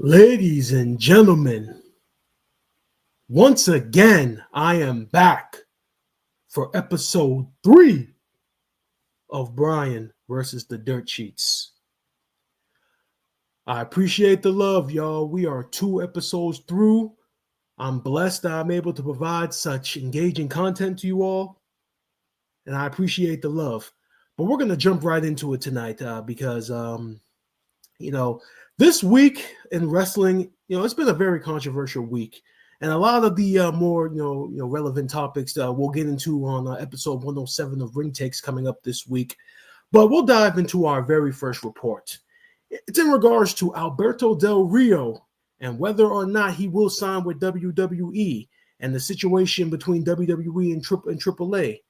Ladies and gentlemen, once again, I am back for episode 3 of Brian versus the Dirtsheets. I appreciate the love, y'all. We are 2 episodes through. I'm blessed that I'm able to provide such engaging content to you all, and I appreciate the love. But we're going to jump right into it tonight because, this week in wrestling, it's been a very controversial week. And a lot of the more relevant topics we'll get into on episode 107 of Ring Takes coming up this week. But we'll dive into our very first report. It's in regards to Alberto Del Rio and whether or not he will sign with WWE and the situation between WWE and AAA.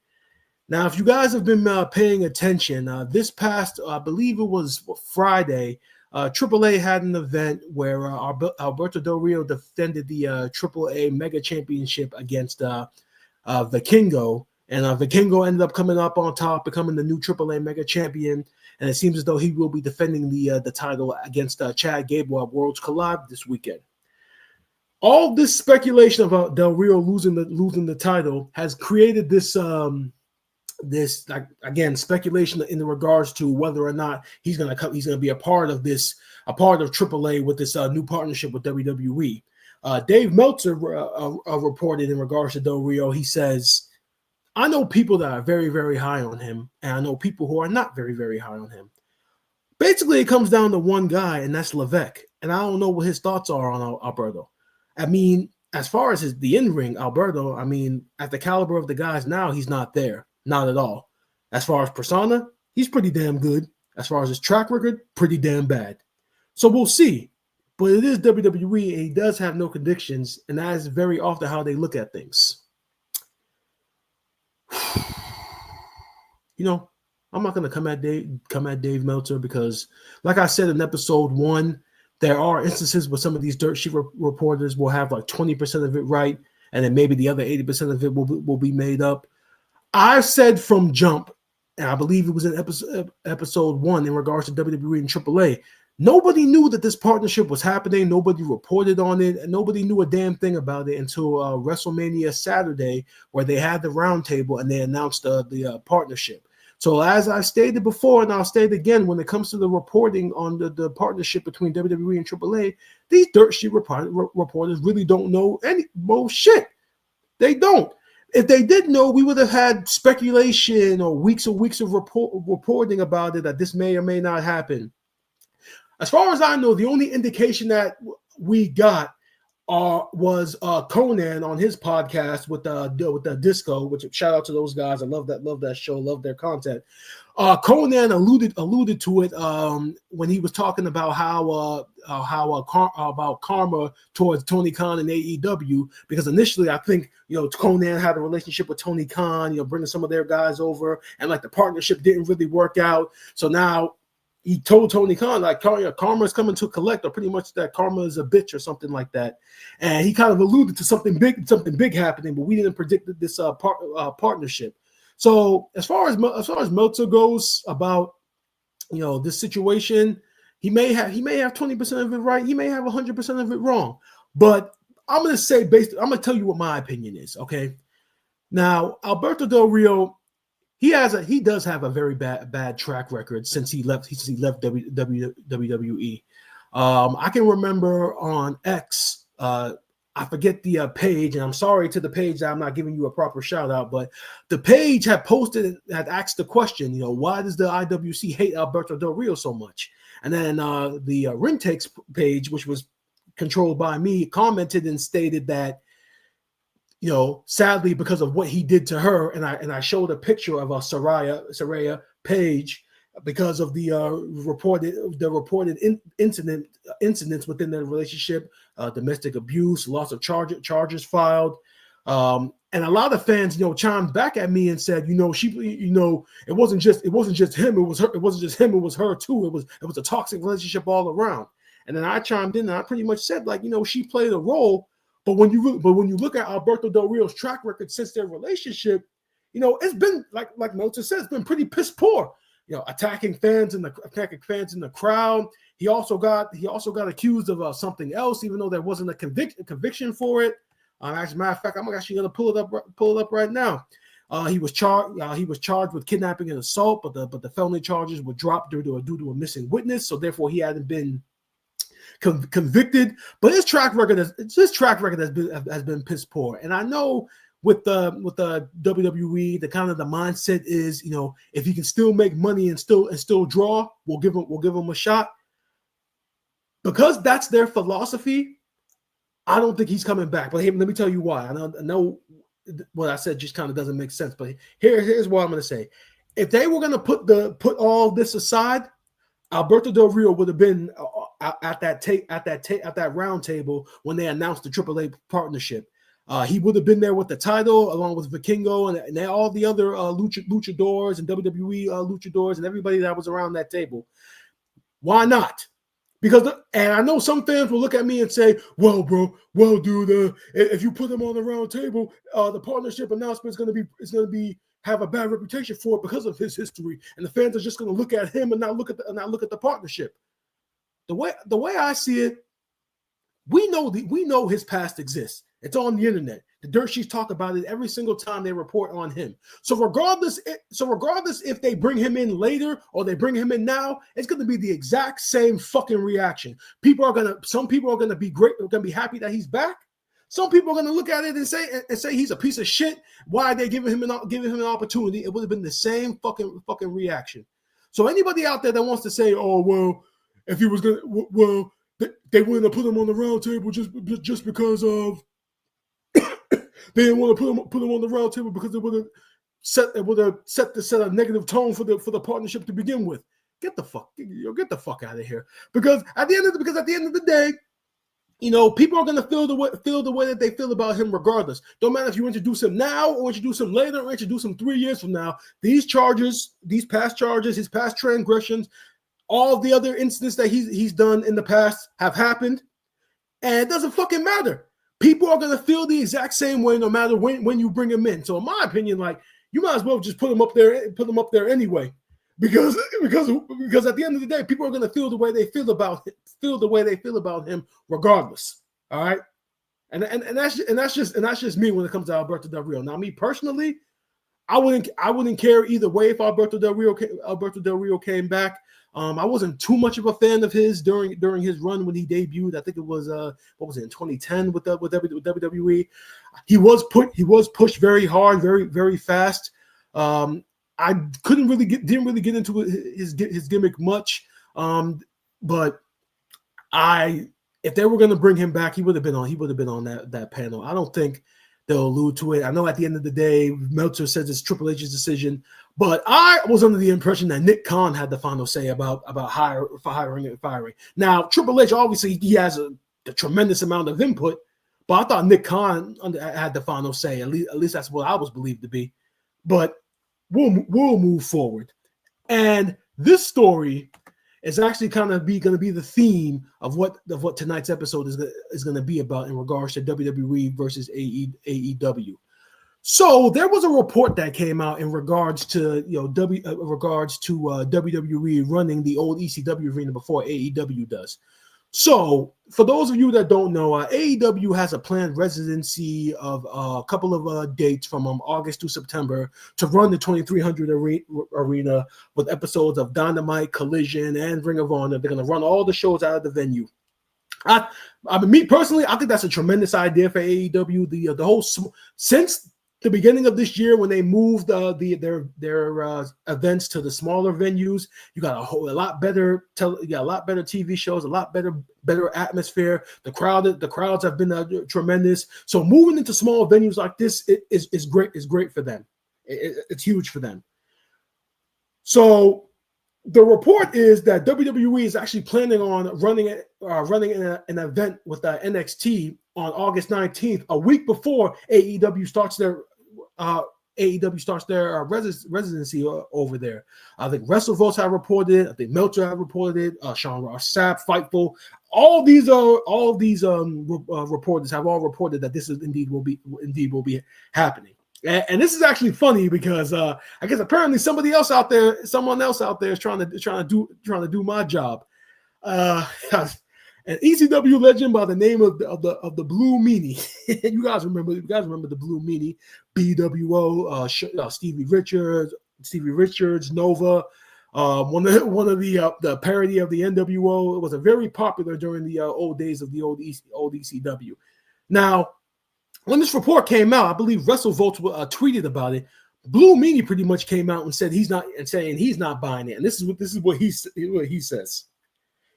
Now, if you guys have been paying attention, this past, I believe it was Friday, AAA had an event where Alberto Del Rio defended the AAA Mega Championship against Vikingo, and Vikingo ended up coming up on top, becoming the new AAA Mega Champion, and it seems as though he will be defending the title against Chad Gable at Worlds Collide this weekend. All this speculation about Del Rio losing the title has created this speculation in regards to whether or not he's going to be a part of AAA with this new partnership with WWE. Dave Meltzer reported in regards to Del Rio. He says, I know people that are very, very high on him, and I know people who are not very, very high on him. Basically, it comes down to one guy, and that's Levesque. And I don't know what his thoughts are on Alberto. I mean, as far as the in-ring, Alberto, at the caliber of the guys now, he's not there. Not at all. As far as persona, he's pretty damn good. As far as his track record, pretty damn bad. So we'll see. But it is WWE, and he does have no convictions, and that is very often how they look at things. I'm not going to come at Dave Meltzer because, like I said in episode 1, there are instances where some of these dirt sheet reporters will have like 20% of it right, and then maybe the other 80% of it will be made up. I've said from jump, and I believe it was in episode 1 in regards to WWE and AAA, nobody knew that this partnership was happening. Nobody reported on it, and nobody knew a damn thing about it until WrestleMania Saturday, where they had the roundtable and they announced the partnership. So as I stated before, and I'll state again, when it comes to the reporting on the partnership between WWE and AAA, these dirt sheet reporters really don't know any bullshit. They don't. If they did know, we would have had speculation or weeks of reporting about it that this may or may not happen. As far as I know, the only indication that we got was Conan on his podcast with the Disco, which shout out to those guys. I love that show, love their content. Conan alluded to it when he was talking about about karma towards Tony Khan and AEW, because initially I think Conan had a relationship with Tony Khan, bringing some of their guys over, and like the partnership didn't really work out. So now he told Tony Khan, like, karma is coming to collect, or pretty much that karma is a bitch or something like that. And he kind of alluded to something big happening, but we didn't predict this partnership. So as far as Meltzer goes about this situation, he may have 20% of it right. He may have 100% of it wrong. But I'm going to tell you what my opinion is. Okay. Now, Alberto Del Rio, he does have a very bad track record since he left WWE. I can remember on X, I forget the page, and I'm sorry to the page that I'm not giving you a proper shout out, but the page had asked the question, why does the IWC hate Alberto Del Rio so much? And then the Ring Takes page, which was controlled by me, commented and stated that, sadly, because of what he did to her, and I showed a picture of a Saraya page, because of the reported incidents within their relationship, domestic abuse, loss of charges filed, and a lot of fans, chimed back at me and said, it wasn't just him, it was her, it wasn't just him, it was her too. It was a toxic relationship all around. And then I chimed in and I pretty much said, like, she played a role. But when you look at Alberto Del Rio's track record since their relationship, it's been like Meltzer said, it's been pretty piss poor. attacking fans in the crowd. He also got accused of something else, even though there wasn't a conviction for it. As a matter of fact, I'm actually going to pull it up right now. He was charged with kidnapping and assault, but the felony charges were dropped due to a missing witness. So therefore, he hadn't been convicted. But his track record has been piss poor. And I know with the WWE, the mindset is, if he can still make money and still draw, we'll give him a shot. Because that's their philosophy, I don't think he's coming back. But hey, let me tell you why. I know what I said just kind of doesn't make sense. But here's what I'm going to say. If they were going to put all this aside, Alberto Del Rio would have been at that round table when they announced the AAA partnership. He would have been there with the title, along with Vikingo and all the other luchadors and WWE luchadors and everybody that was around that table. Why not? Because, and I know some fans will look at me and say, well, bro, dude, if you put them on the round table, the partnership announcement is going to have a bad reputation for it because of his history, and the fans are just going to look at him and not look at the partnership. The way I see it, we know his past exists. It's on the internet. The Dirtsheets talk about it every single time they report on him. So regardless if they bring him in later or they bring him in now, it's going to be the exact same fucking reaction. Some people are going to be great, going to be happy that he's back. Some people are going to look at it and say he's a piece of shit. Why are they giving him an opportunity? It would have been the same fucking reaction. So anybody out there that wants to say, oh well, if he was going to, they wouldn't have put him on the round table just because of. They didn't want to put him on the round table because it would have set a negative tone for the partnership to begin with. Get the fuck out of here. Because at the end of the day, people are gonna feel the way that they feel about him regardless. Don't matter if you introduce him now or introduce him later or introduce him 3 years from now. These past charges, his past transgressions, all the other incidents that he's done in the past have happened, and it doesn't fucking matter. People are going to feel the exact same way no matter when you bring him in. So in my opinion, you might as well just put him up there anyway. Because at the end of the day, people are going to feel the way they feel about him regardless. All right? And that's just me when it comes to Alberto Del Rio. Now, me personally, I wouldn't care either way if Alberto Del Rio came back. I wasn't too much of a fan of his during his run when he debuted. I think it was in 2010 with WWE. He was pushed very hard, very very fast. I didn't really get into his gimmick much. But if they were going to bring him back, he would have been on that panel. I don't think they'll allude to it. I know at the end of the day, Meltzer says it's Triple H's decision, but I was under the impression that Nick Khan had the final say about hiring and firing. Now, Triple H, obviously, he has a tremendous amount of input, but I thought Nick Khan had the final say. At least that's what I was believed to be. But we'll move forward. And this story is actually kind of going to be the theme of what tonight's episode is going to be about in regards to WWE versus AEW. So there was a report that came out in regards to WWE running the old ECW arena before AEW does. So for those of you that don't know, AEW has a planned residency of a couple of dates from August to September to run the 2300 arena with episodes of Dynamite, Collision, and Ring of Honor. They're going to run all the shows out of the venue. Me personally, I think that's a tremendous idea for AEW. The whole since the beginning of this year when they moved their events to the smaller venues, you got a lot better TV shows, a lot better atmosphere. The crowds have been tremendous. So moving into small venues like this is great for them. It's huge for them. So the report is that WWE is actually planning on running an event with NXT on August 19th, a week before AEW starts their residency over there. I think WrestleVotes have reported. I think Meltzer have reported. Sean Ross Sapp, Fightful. All these reporters have all reported that this is indeed will be happening. And this is actually funny because I guess apparently someone else out there is trying to do my job. An ECW legend by the name of the Blue Meanie. You guys remember the Blue Meanie, BWO, Stevie Richards, Nova. One of the parody of the NWO. It was a very popular during the old days of the old ECW. Now, when this report came out, I believe WrestleVotes tweeted about it. Blue Meanie pretty much came out and said he's not buying it. And this is what he says.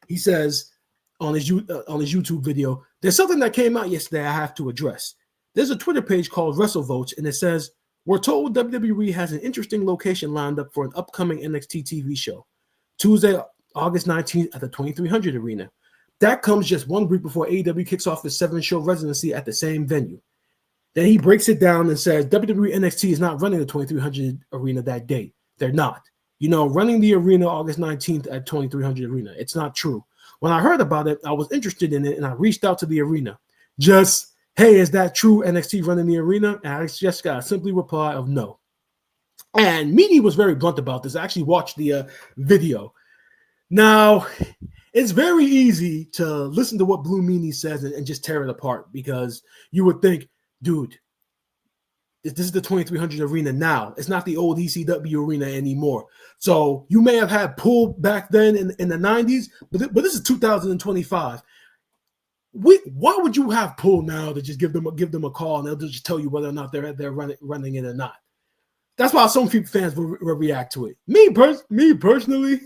He says on his YouTube video, there's something that came out yesterday I have to address. There's a Twitter page called WrestleVotes, and it says, we're told WWE has an interesting location lined up for an upcoming NXT TV show, Tuesday, August 19th at the 2300 Arena. That comes just 1 week before AEW kicks off its 7-show residency at the same venue. Then he breaks it down and says WWE NXT is not running the 2300 Arena that day. They're not. Running the arena August 19th at 2300 Arena. It's not true. When I heard about it, I was interested in it, and I reached out to the arena. Just, hey, is that true, NXT running the arena? And I just got a simple reply of no. And Meanie was very blunt about this. I actually watched the video. Now, it's very easy to listen to what Blue Meanie says and just tear it apart, because you would think, dude, this is the 2300 Arena now. It's not the old ECW arena anymore. So you may have had pull back then in the 90s, but this is 2025. Why would you have pull now to just give them a call and they'll just tell you whether or not they're running it or not? That's why some people fans will react to it. Me personally,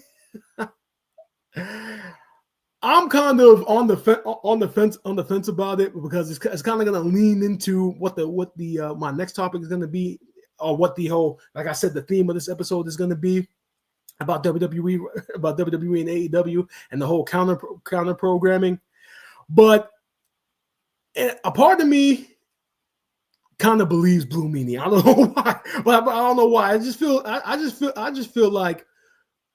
I'm kind of on the fence about it, because it's kind of going to lean into what the my next topic is going to be, or what the whole, like I said, the theme of this episode is going to be about WWE and AEW and the whole counter programming. But a part of me kind of believes Blue Meanie. I don't know why, but I don't know why. I just feel like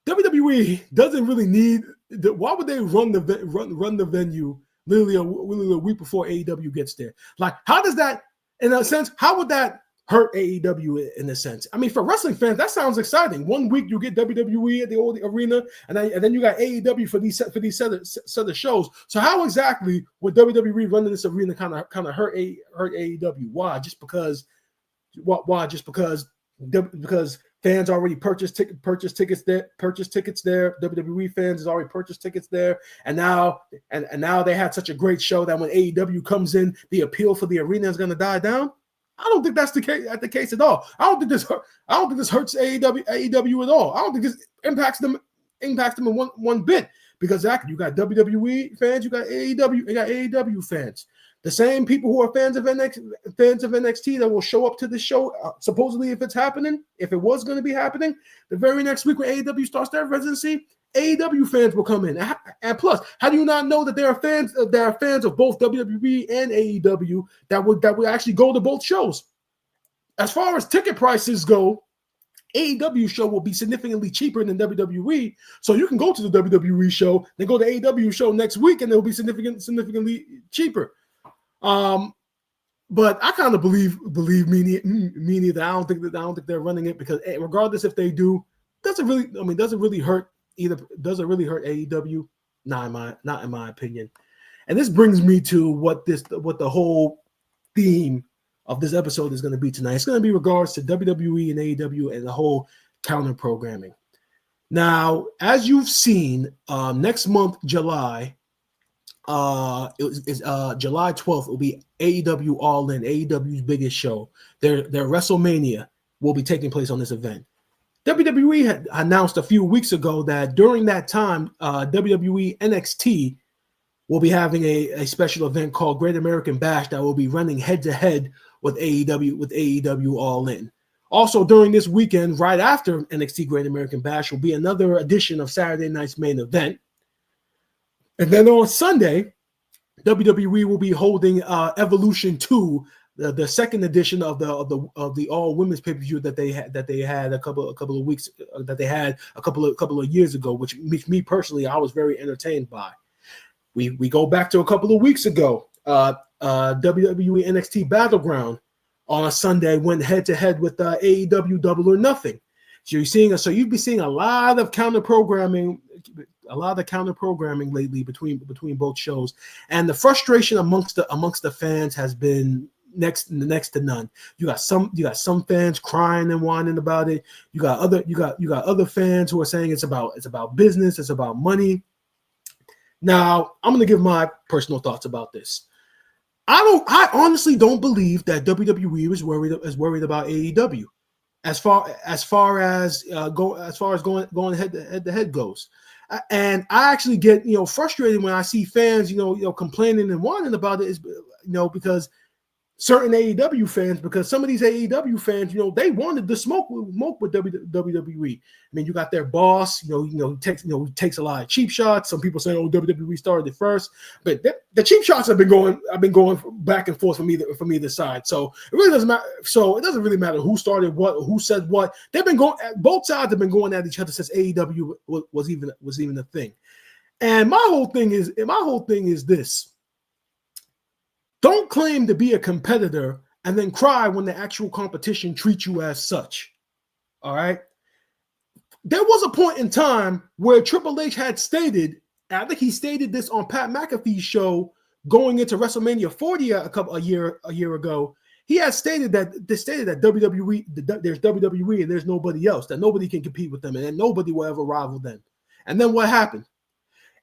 WWE doesn't really need. Why would they run the venue literally a week before AEW gets there? Like, how does that, in a sense, how would that hurt AEW in a sense? I mean, for wrestling fans, that sounds exciting. 1 week you get WWE at the old arena, and then you got AEW for these set of shows. So how exactly would WWE running this arena kind of hurt AEW? Why? Just because? Why? Just because fans already purchased tickets there. WWE fans has already purchased tickets there, and now they had such a great show that when AEW comes in, the appeal for the arena is going to die down. I don't think that's the case at all. I don't think this hurts AEW at all. I don't think this impacts them in one bit, because you got WWE fans, you got AEW fans. The same people who are fans of NXT that will show up to the show, supposedly if it was going to be happening, the very next week when AEW starts their residency, AEW fans will come in. And plus, how do you not know that there are fans of both WWE and AEW that would actually go to both shows? As far as ticket prices go, AEW show will be significantly cheaper than WWE, so you can go to the WWE show, then go to AEW show next week, and it will be significantly cheaper. But I kind of believe Meanie that I don't think they're running it, because regardless if they do, does it really hurt AEW? Not in my opinion. And this brings me to what the whole theme of this episode is going to be tonight. It's going to be regards to WWE and AEW and the whole counter programming. Now, as you've seen, next month, July, July 12th will be AEW All In, AEW's biggest show. Their WrestleMania will be taking place on this event. WWE had announced a few weeks ago that during that time, WWE NXT will be having a special event called Great American Bash that will be running head-to-head with AEW All In. Also, during this weekend, right after NXT Great American Bash, will be another edition of Saturday Night's Main Event. And then on Sunday, WWE will be holding Evolution 2, the second edition of the all women's pay-per-view that they had a couple of weeks that they had a couple of years ago, which me personally I was very entertained by. We go back to a couple of weeks ago, WWE NXT Battleground on a Sunday went head to head with AEW Double or Nothing. So you'd be seeing a lot of counter programming lately between both shows, and the frustration amongst the fans has been next to none. You got some fans crying and whining about it. You got other fans who are saying it's about business, it's about money. Now, I'm going to give my personal thoughts about this. I honestly don't believe that WWE is worried about AEW as far as going head to head goes. And I actually get frustrated when I see fans complaining and whining about it, is because certain AEW fans, because some of these AEW fans, they wanted to smoke with WWE. I mean, you got their boss, he takes a lot of cheap shots. Some people saying, WWE started it first, but the cheap shots have been going back and forth from either side. So it really doesn't matter. So it doesn't really matter who started what, who said what. Both sides have been going at each other since AEW was even a thing. And my whole thing is this. Don't claim to be a competitor and then cry when the actual competition treats you as such. All right. There was a point in time where Triple H had stated, I think he stated this on Pat McAfee's show going into WrestleMania 40 a year ago. He had stated that WWE, there's WWE and there's nobody else, that nobody can compete with them and that nobody will ever rival them. And then what happened?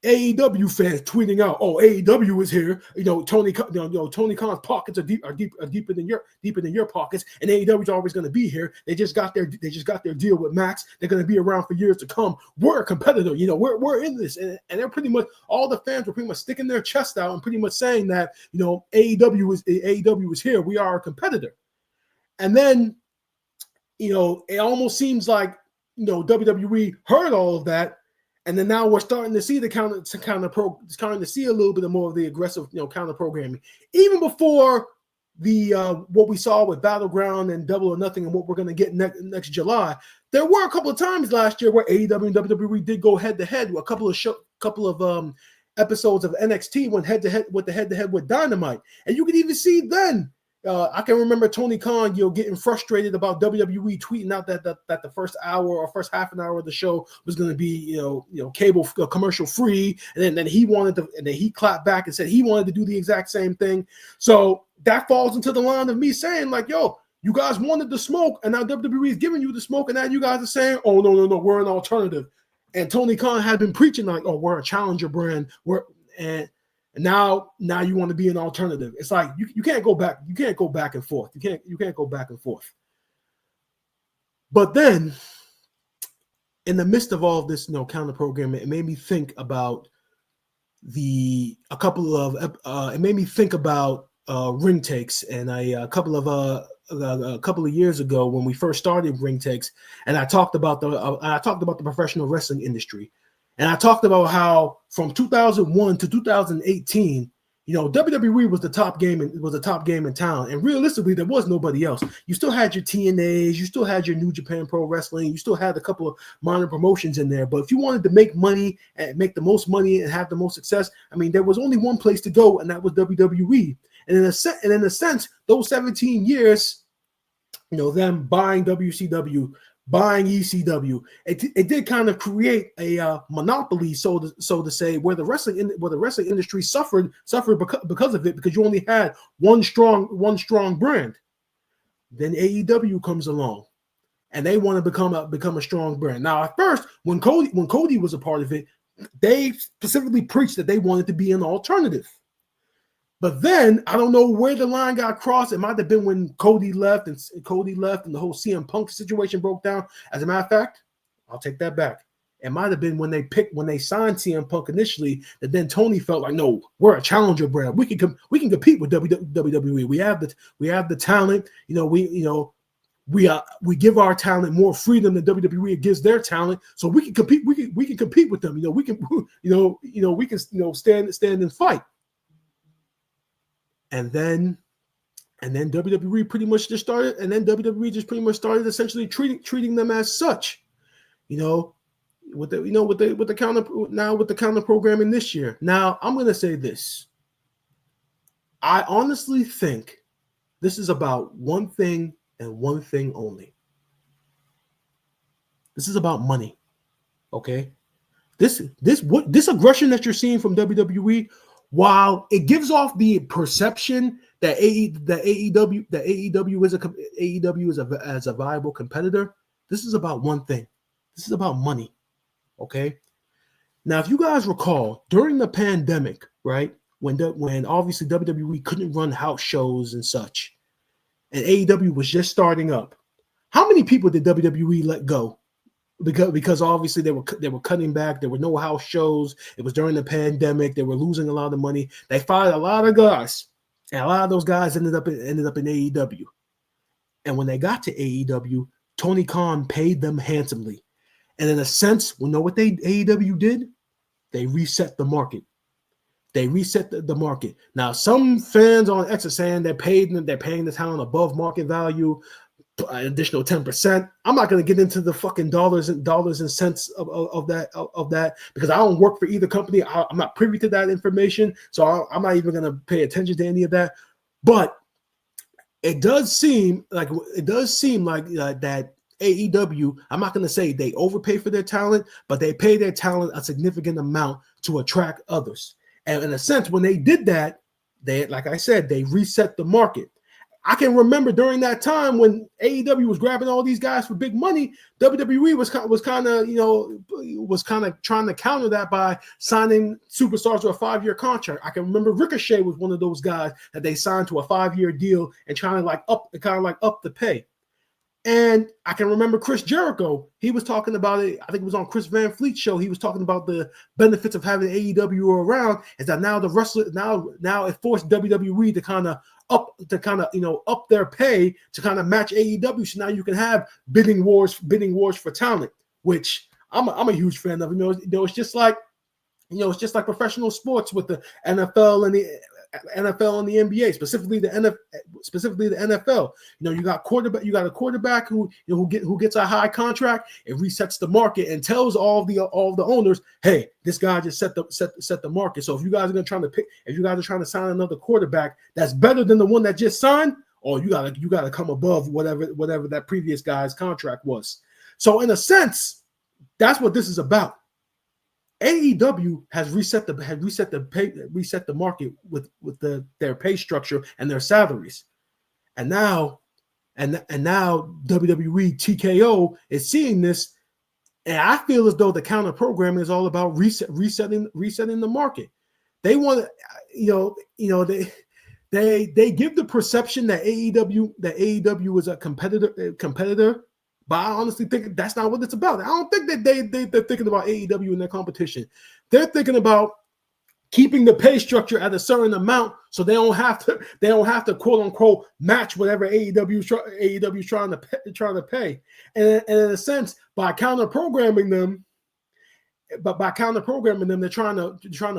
AEW fans tweeting out, "Oh, AEW is here. Tony Khan's pockets are deeper than your pockets, and AEW is always going to be here. They just got their deal with Max. They're going to be around for years to come. We're a competitor. We're in this." And they're pretty much, all the fans were pretty much sticking their chest out and pretty much saying that AEW is here. We are a competitor. And then it almost seems like WWE heard all of that. And then now we're starting to see starting to see a little bit more of the aggressive, counter programming. Even before the what we saw with Battleground and Double or Nothing and what we're going to get next July, there were a couple of times last year where AEW and WWE did go head to head. A couple of episodes of NXT went head to head with Dynamite, and you could even see then. I can remember Tony Khan, getting frustrated about WWE tweeting out that the first hour or first half an hour of the show was going to be, cable commercial free, and then he clapped back and said he wanted to do the exact same thing. So that falls into the line of me saying like, yo, you guys wanted the smoke, and now WWE is giving you the smoke, and now you guys are saying, oh no, we're an alternative. And Tony Khan had been preaching like, oh, we're a challenger brand, and now you want to be an alternative. It's like you can't go back. You can't go back and forth. You can't go back and forth. But then, in the midst of all of this, counter programming, it made me think about ring takes, and a couple of years ago when we first started ring takes, and I talked about the professional wrestling industry. And I talked about how from 2001 to 2018, WWE was the top game in town. And realistically, there was nobody else. You still had your TNAs, you still had your New Japan Pro Wrestling, you still had a couple of minor promotions in there. But if you wanted to make money and make the most money and have the most success, I mean, there was only one place to go, and that was WWE. And in a sense, those 17 years, them buying WCW, buying ECW, it did kind of create a monopoly, so to say, where the wrestling industry suffered because of it, because you only had one strong brand. Then AEW comes along, and they want to become a strong brand. Now, at first, when Cody was a part of it, they specifically preached that they wanted to be an alternative. But then I don't know where the line got crossed. It might have been when Cody left and the whole CM Punk situation broke down. As a matter of fact, I'll take that back. It might have been when they signed CM Punk initially, that then Tony felt like, no, we're a challenger brand. We can compete with WWE. We have the talent. We give our talent more freedom than WWE gives their talent, so we can compete. We can compete with them. We can stand and fight. And then WWE pretty much just started, and then WWE just pretty much started essentially treating them as such, with the counter programming this year. Now I'm going to say this: I honestly think This is about one thing and one thing only. This is about money. Okay? This aggression that you're seeing from WWE, while it gives off the perception that AEW is as a viable competitor, this is about one thing. This is about money. Okay. Now, if you guys recall, during the pandemic, right, when obviously WWE couldn't run house shows and such, and AEW was just starting up, how many people did WWE let go? Because obviously they were cutting back. There were no house shows. It was during the pandemic. They were losing a lot of money. They fired a lot of guys, and a lot of those guys ended up in AEW. And when they got to AEW, Tony Khan paid them handsomely. And in a sense, we know what AEW did. They reset the market. They reset the market. Now, some fans on X are saying they're paying the talent above market value. An additional 10%. I'm not going to get into the fucking dollars and cents of that because I don't work for either company. I'm not privy to that information, so I'm not even going to pay attention to any of that. But it does seem like that AEW. I'm not going to say they overpay for their talent, but they pay their talent a significant amount to attract others. And in a sense, when they did that, like I said, they reset the market. I can remember during that time when AEW was grabbing all these guys for big money, WWE was kind of trying to counter that by signing superstars to a 5-year contract. I can remember Ricochet was one of those guys that they signed to a 5-year deal and trying to up the pay. And I can remember Chris Jericho. He was talking about it. I think it was on Chris Van Fleet's show. He was talking about the benefits of having AEW around. Is that now the wrestler now it forced WWE to kind of up their pay to kind of match AEW. So now you can have bidding wars for talent, which I'm a huge fan of. It's just like professional sports with the NFL and the NBA, specifically the NFL. You got a quarterback who gets a high contract. It resets the market and tells all the owners, hey, this guy just set the market. So if you guys are trying to sign another quarterback that's better than the one that just signed, you gotta come above whatever that previous guy's contract was. So in a sense, that's what this is about. AEW has reset the market with their pay structure and their salaries, and now WWE TKO is seeing this, and I feel as though the counter programming is all about resetting the market. They want they give the perception that AEW is a competitor. But I honestly think that's not what it's about. I don't think that they're thinking about AEW in their competition. They're thinking about keeping the pay structure at a certain amount, so they don't have to quote unquote match whatever AEW is trying to pay. And in a sense, by counter programming them, they're trying to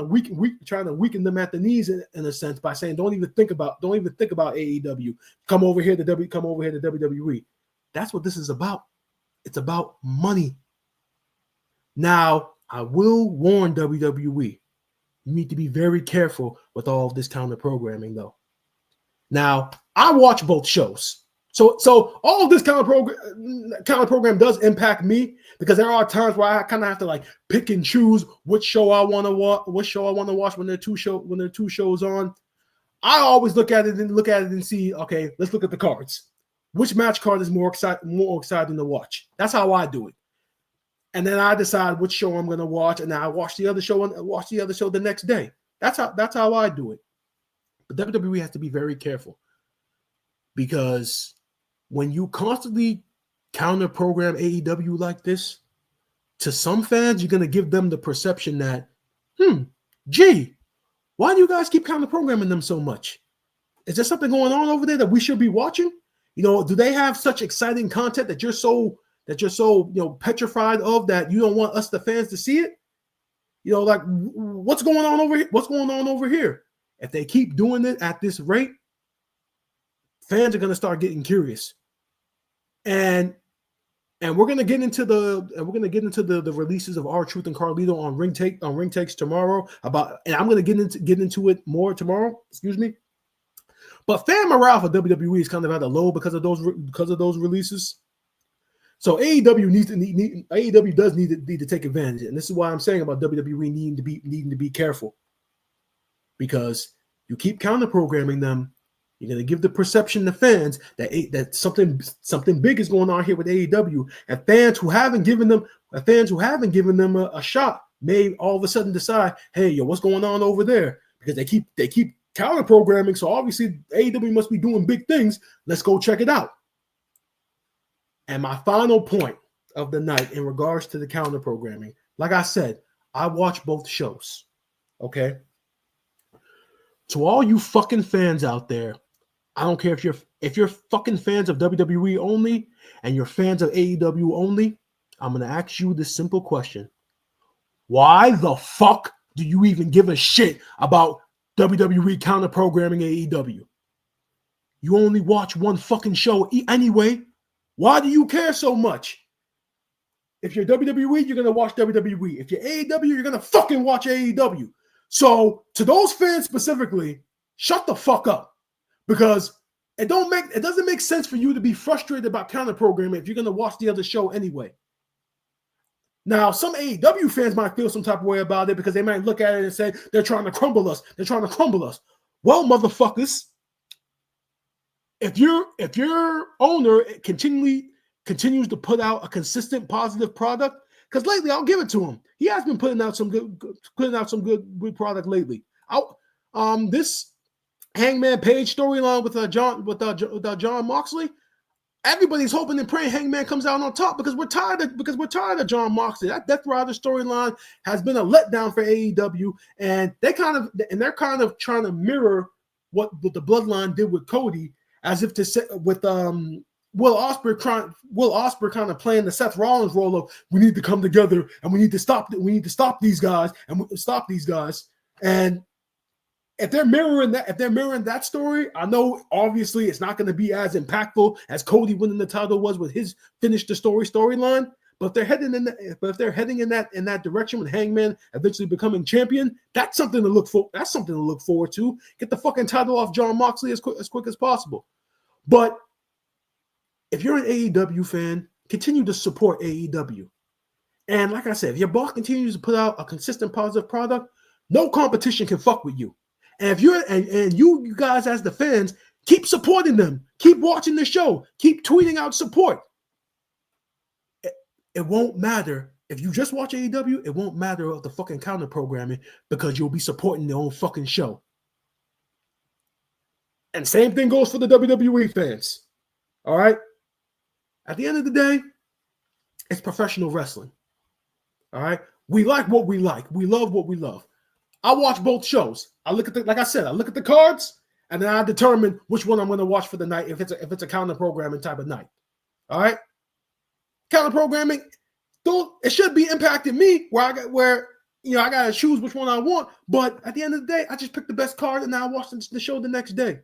weaken them at the knees in a sense by saying don't even think about AEW. Come over here to WWE. That's what this is about. It's about money. Now, I will warn WWE. You need to be very careful with all of this counter programming, though. Now, I watch both shows. So all of this counter program does impact me because there are times where I kind of have to pick and choose which show I want to watch when there are two shows on. I always look at it and see, okay, let's look at the cards. Which match card is more exciting to watch? That's how I do it. And then I decide which show I'm going to watch, and then I watch the other show the next day. That's how I do it. But WWE has to be very careful because when you constantly counter program AEW like this, to some fans, you're going to give them the perception that, gee, why do you guys keep counter programming them so much? Is there something going on over there that we should be watching? Do they have such exciting content that you're so petrified of that you don't want us, the fans, to see it? What's going on over here? What's going on over here? If they keep doing it at this rate, fans are going to start getting curious, and we're going to get into the releases of R-Truth and Carlito on Ring Takes tomorrow and I'm going to get into it more tomorrow. Excuse me. But fan morale for WWE is kind of at a low because of those releases. So AEW does need to take advantage, and this is why I'm saying about WWE needing to be careful, because you keep counter programming them, you're going to give the perception to fans that something big is going on here with AEW, and fans who haven't given them a shot may all of a sudden decide, hey, yo, what's going on over there? Because they keep counter programming, so obviously AEW must be doing big things. Let's go check it out. And my final point of the night in regards to the counter programming, like I said, I watch both shows. Okay. To all you fucking fans out there, I don't care if you're fucking fans of WWE only and you're fans of AEW only, I'm gonna ask you this simple question. Why the fuck do you even give a shit about WWE counter programming AEW? You only watch one fucking show anyway. Why do you care so much? If you're WWE, you're going to watch WWE. If you're AEW, you're going to fucking watch AEW. So to those fans specifically, shut the fuck up. Because it doesn't make sense for you to be frustrated about counter programming if you're going to watch the other show anyway. Now, some AEW fans might feel some type of way about it because they might look at it and say, they're trying to crumble us. They're trying to crumble us. Well, motherfuckers, if your owner continues to put out a consistent positive product, because lately I'll give it to him, he has been putting out some good product lately. This Hangman Page storyline with John Moxley, everybody's hoping and praying Hangman comes out on top because we're tired of John Moxley. That Death Rider storyline has been a letdown for AEW, and they're kind of trying to mirror what the Bloodline did with Cody, as if to say with Will Ospreay kind of playing the Seth Rollins role of we need to come together and we need to stop these guys and stop these guys. And if they're mirroring that story, I know obviously it's not going to be as impactful as Cody winning the title was with his finish the storyline. But if they're heading in that direction with Hangman eventually becoming champion, that's something to look for. That's something to look forward to. Get the fucking title off John Moxley as quick as possible. But if you're an AEW fan, continue to support AEW. And like I said, if your boss continues to put out a consistent positive product, no competition can fuck with you. And if you're and you guys as the fans, keep supporting them. Keep watching the show. Keep tweeting out support. It won't matter. If you just watch AEW, it won't matter about the fucking counter programming because you'll be supporting your own fucking show. And same thing goes for the WWE fans. All right? At the end of the day, it's professional wrestling. All right? We like what we like. We love what we love. I watch both shows. I look at I look at the cards, and then I determine which one I'm going to watch for the night if it's a counter programming type of night. All right? Counter programming, though it should be impacting me where I gotta choose which one I want. But at the end of the day, I just pick the best card and I watch the show the next day.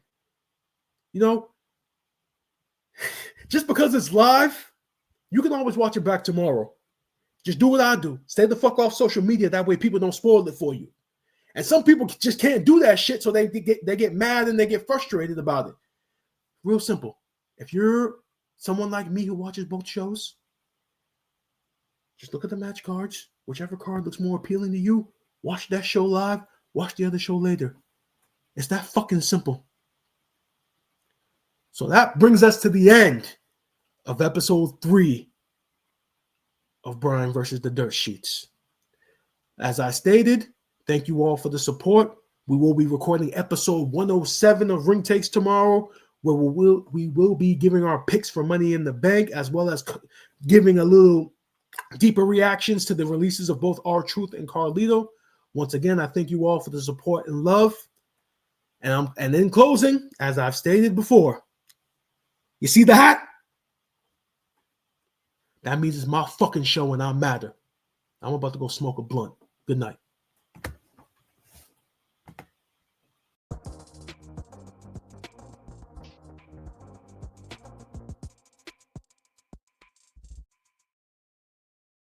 Just because it's live, you can always watch it back tomorrow. Just do what I do. Stay the fuck off social media. That way people don't spoil it for you. And some people just can't do that shit, so they get mad and they get frustrated about it. Real simple. If you're someone like me who watches both shows, just look at the match cards. Whichever card looks more appealing to you, watch that show live, watch the other show later. It's that fucking simple. So that brings us to the end of episode 3 of Brian versus the Dirtsheets. As I stated, thank you all for the support. We will be recording episode 107 of Ring Takes tomorrow, where we will be giving our picks for Money in the Bank, as well as giving a little deeper reactions to the releases of both R-Truth and Carlito. Once again, I thank you all for the support and love. And in closing, as I've stated before, you see the hat? That means it's my fucking show and I matter. I'm about to go smoke a blunt. Good night.